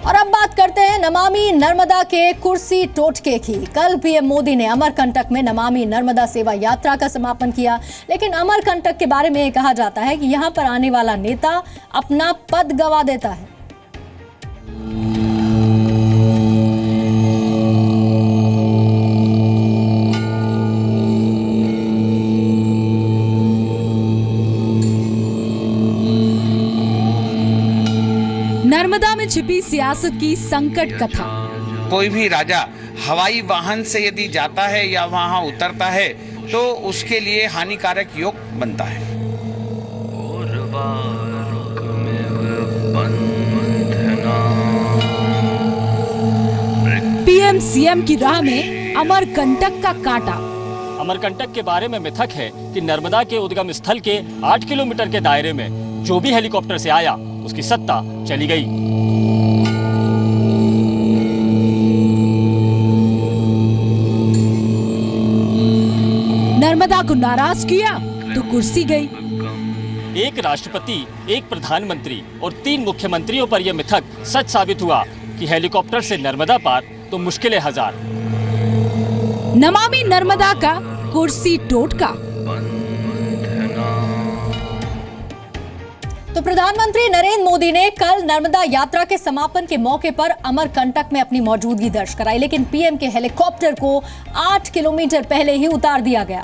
और अब बात करते हैं नमामि नर्मदा के कुर्सी टोटके की। कल पीएम मोदी ने अमरकंटक में नमामि नर्मदा सेवा यात्रा का समापन किया, लेकिन अमरकंटक के बारे में कहा जाता है कि यहां पर आने वाला नेता अपना पद गंवा देता है। नर्मदा में छिपी सियासत की संकट कथा। कोई भी राजा हवाई वाहन से यदि जाता है या वहां उतरता है तो उसके लिए हानिकारक योग बनता है। पीएम सीएम की राह में अमरकंटक का कांटा। अमरकंटक के बारे में मिथक है कि नर्मदा के उद्गम स्थल के 8 किलोमीटर के दायरे में जो भी हेलीकॉप्टर से आया उसकी सत्ता चली गई। नर्मदा को नाराज किया तो कुर्सी गई। एक राष्ट्रपति, एक प्रधानमंत्री और 3 मुख्यमंत्रियों पर यह मिथक सच साबित हुआ कि हेलीकॉप्टर से नर्मदा पार तो मुश्किलें हजार। नमामि नर्मदा का कुर्सी टोटका। तो प्रधानमंत्री नरेंद्र मोदी ने कल नर्मदा यात्रा के समापन के मौके पर अमरकंटक में अपनी मौजूदगी दर्ज कराई, लेकिन पीएम के हेलीकॉप्टर को 8 किलोमीटर पहले ही उतार दिया गया।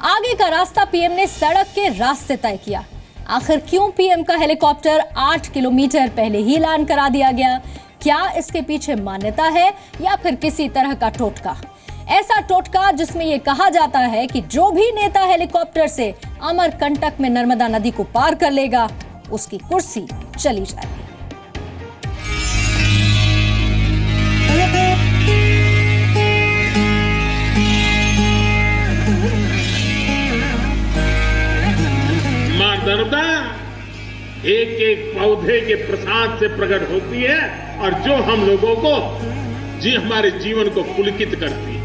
आगे का रास्ता पीएम ने सड़क के रास्ते तय किया। आखिर क्यों पीएम का हेलीकॉप्टर 8 किलोमीटर पहले ही लैंड करा दिया गया? क्या इसके पीछे मान्यता है या फिर किसी तरह का टोटका? ऐसा टोटका जिसमें यह कहा जाता है कि जो भी नेता हेलीकॉप्टर से अमरकंटक में नर्मदा नदी को पार कर लेगा उसकी कुर्सी चली जाएगी। मां नर्मदा एक एक पौधे के प्रसाद से प्रकट होती है और जो हम लोगों को हमारे जीवन को पुलकित करती है।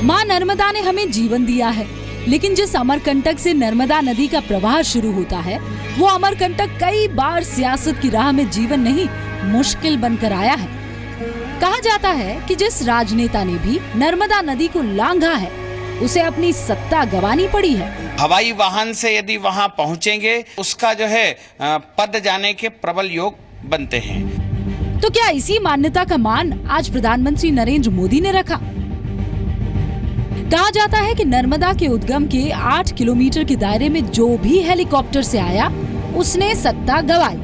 मां नर्मदा ने हमें जीवन दिया है, लेकिन जिस अमरकंटक से नर्मदा नदी का प्रवाह शुरू होता है वो अमरकंटक कई बार सियासत की राह में जीवन नहीं मुश्किल बनकर आया है। कहा जाता है कि जिस राजनेता ने भी नर्मदा नदी को लांघा है उसे अपनी सत्ता गंवानी पड़ी है। हवाई वाहन से यदि वहां पहुंचेंगे उसका जो है पद जाने के प्रबल योग बनते हैं। तो क्या इसी मान्यता का मान आज प्रधानमंत्री नरेंद्र मोदी ने रखा? कहा जाता है कि नर्मदा के उद्गम के 8 किलोमीटर के दायरे में जो भी हेलीकॉप्टर से आया उसने सत्ता गंवाई।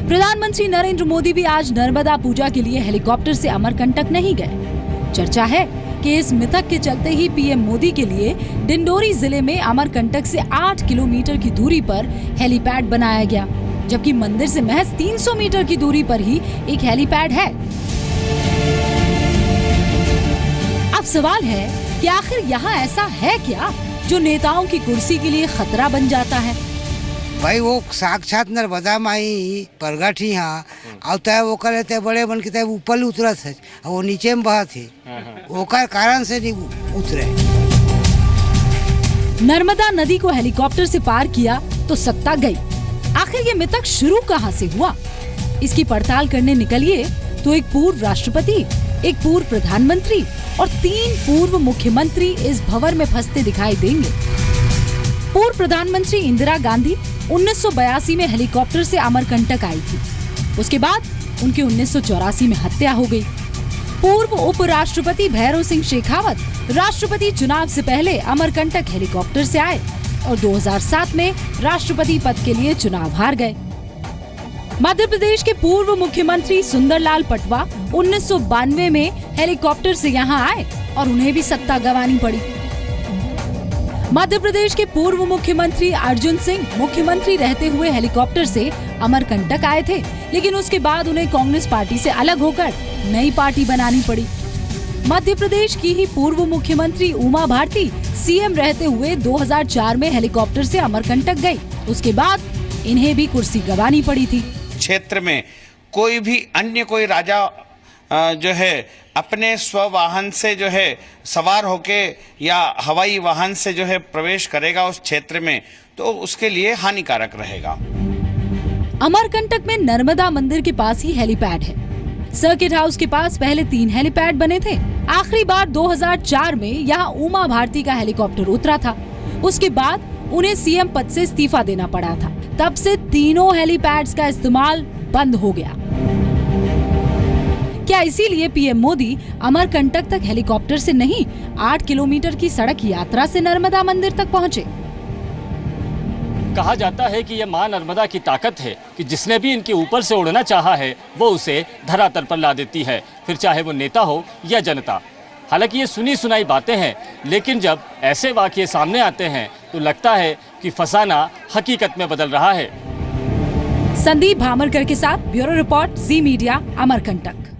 प्रधानमंत्री नरेंद्र मोदी भी आज नर्मदा पूजा के लिए हेलीकॉप्टर से अमरकंटक नहीं गए। चर्चा है कि इस मिथक के चलते ही पीएम मोदी के लिए डिंडोरी जिले में अमरकंटक से 8 किलोमीटर की दूरी पर हेलीपैड बनाया गया, जबकि मंदिर से महज 300 मीटर की दूरी पर ही एक हेलीपैड है। अब सवाल है कि आखिर यहाँ ऐसा है क्या जो नेताओं की कुर्सी के लिए खतरा बन जाता है? भाई वो साक्षात नर्मदा माई प्रगट ही यहाँ आता है, वो कहते बड़े बन के ऊपर उतरत है, वो नीचे में बहत है, वो कारण से नहीं उतरे। नर्मदा नदी को हेलीकॉप्टर से पार किया तो सत्ता गई। आखिर ये मिथक शुरू कहाँ से हुआ? इसकी पड़ताल करने निकलिए तो एक पूर्व राष्ट्रपति, एक पूर्व प्रधानमंत्री और 3 पूर्व मुख्यमंत्री इस भंवर में फंसते दिखाई देंगे। पूर्व प्रधानमंत्री इंदिरा गांधी 1982 में हेलीकॉप्टर से अमरकंटक आई थी। उसके बाद उनकी 1984 में हत्या हो गई। पूर्व उपराष्ट्रपति भैरों सिंह शेखावत राष्ट्रपति चुनाव से पहले अमरकंटक हेलीकॉप्टर से आए और 2007 में राष्ट्रपति पद के लिए चुनाव हार गए। मध्य प्रदेश के पूर्व मुख्यमंत्री सुंदरलाल पटवा 1992 में हेलीकॉप्टर से यहां आए और उन्हें भी सत्ता गंवानी पड़ी। मध्य प्रदेश के पूर्व मुख्यमंत्री अर्जुन सिंह मुख्यमंत्री रहते हुए हेलीकॉप्टर से अमरकंटक आए थे, लेकिन उसके बाद उन्हें कांग्रेस पार्टी से अलग होकर नई पार्टी बनानी पड़ी। मध्य प्रदेश की ही पूर्व मुख्यमंत्री उमा भारती सीएम रहते हुए 2004 में हेलीकॉप्टर से अमरकंटक गई। उसके बाद इन्हें भी कुर्सी गंवानी पड़ी थी। क्षेत्र में कोई भी अन्य कोई राजा जो है अपने स्ववाहन से जो है सवार होके या हवाई वाहन से जो है प्रवेश करेगा उस क्षेत्र में तो उसके लिए हानिकारक रहेगा। अमरकंटक में नर्मदा मंदिर के पास ही हेलीपैड है। सर्किट हाउस के पास पहले 3 हेलीपैड बने थे। आखिरी बार 2004 में यहाँ उमा भारती का हेलीकॉप्टर उतरा था। उसके बाद उन्हें सीएम पद से इस्तीफा देना पड़ा था। तब से तीनों हेलीपैड्स का इस्तेमाल बंद हो गया। क्या इसीलिए पीएम मोदी अमरकंटक तक हेलीकॉप्टर से नहीं 8 किलोमीटर की सड़क यात्रा से नर्मदा मंदिर तक पहुँचे? कहा जाता है कि यह मां नर्मदा की ताकत है कि जिसने भी इनके ऊपर से उड़ना चाहा है वो उसे धरातल पर ला देती है, फिर चाहे वो नेता हो या जनता। हालांकि ये सुनी सुनाई बातें हैं, लेकिन जब ऐसे वाकये सामने आते हैं तो लगता है कि फसाना हकीकत में बदल रहा है। संदीप भामरकर के साथ ब्यूरो रिपोर्ट, जी मीडिया, अमरकंटक।